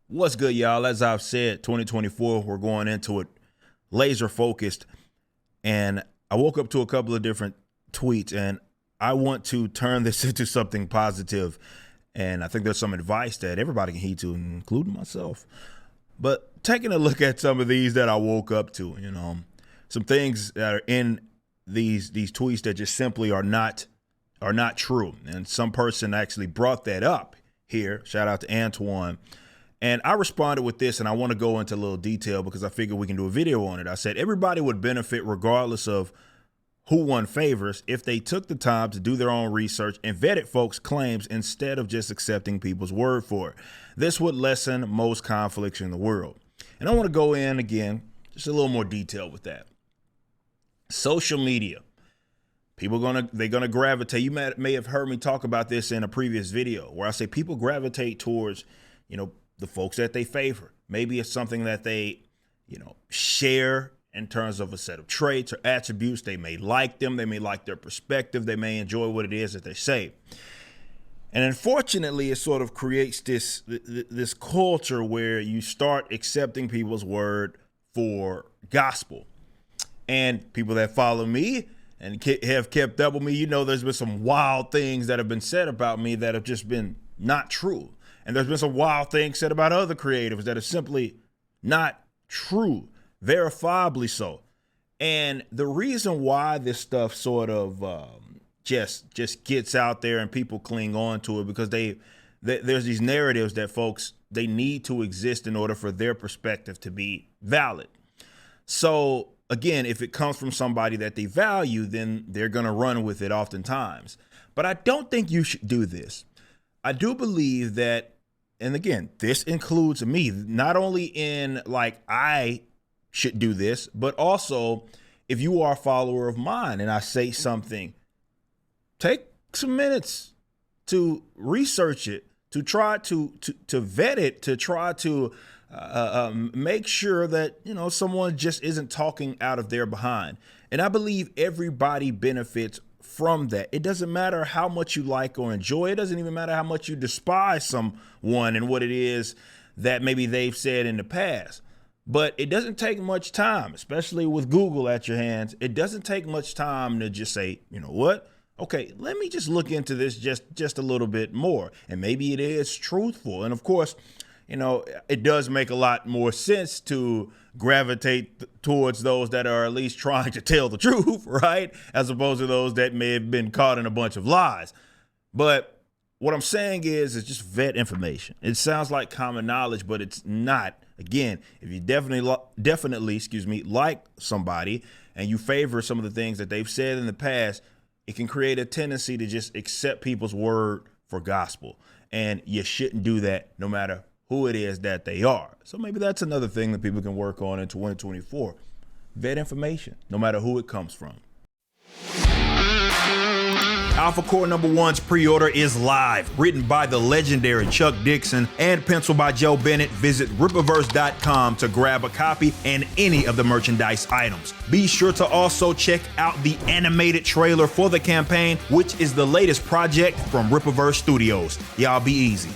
What's good, y'all? As I've said, 2024, we're going into it laser focused. And I woke up to a couple of different tweets, and I want to turn this into something positive. And I think there's some advice that everybody can heed to, including myself. But taking a look at some of these that I woke up to, some things that are in these tweets that just simply are not true. And some person actually brought that up here. Shout out to Antoine. And I responded with this, and I want to go into a little detail because I figured we can do a video on it. I said everybody would benefit regardless of who won favors if they took the time to do their own research and vetted folks' claims instead of just accepting people's word for it. This would lessen most conflicts in the world. And I want to go in again, just a little more detail with that. Social media. People they're gonna gravitate. You may have heard me talk about this in a previous video where I say people gravitate towards, the folks that they favor. Maybe it's something that they, share in terms of a set of traits or attributes. They may like them. They may like their perspective. They may enjoy what it is that they say. And unfortunately, it sort of creates this culture where you start accepting people's word for gospel. And people that follow me and have kept up with me, there's been some wild things that have been said about me that have just been not true. And there's been some wild things said about other creatives that are simply not true, verifiably so. And the reason why this stuff sort of just gets out there and people cling on to it because there's these narratives that folks, they need to exist in order for their perspective to be valid. So again, if it comes from somebody that they value, then they're going to run with it oftentimes. But I don't think you should do this. I do believe that, and again, this includes me, not only in I should do this, but also if you are a follower of mine and I say something, take some minutes to research it, to try to vet it, to try to make sure that, someone just isn't talking out of their behind. And I believe everybody benefits from that. It doesn't matter how much you like or enjoy. It doesn't even matter how much you despise someone and what it is that maybe they've said in the past. But it doesn't take much time, especially with Google at your hands. It doesn't take much time to just say, you know what? Okay, let me just look into this just a little bit more. And maybe it is truthful. And of course, it does make a lot more sense to gravitate towards those that are at least trying to tell the truth, right? As opposed to those that may have been caught in a bunch of lies. But what I'm saying is just vet information. It sounds like common knowledge, but it's not. Again, if you definitely, like somebody and you favor some of the things that they've said in the past, it can create a tendency to just accept people's word for gospel. And you shouldn't do that no matter who it is that they are. So maybe that's another thing that people can work on in 2024. Vet information, no matter who it comes from. Alpha Core #1's pre-order is live. Written by the legendary Chuck Dixon and penciled by Joe Bennett. Visit Rippaverse.com to grab a copy and any of the merchandise items. Be sure to also check out the animated trailer for the campaign, which is the latest project from Rippaverse Studios. Y'all be easy.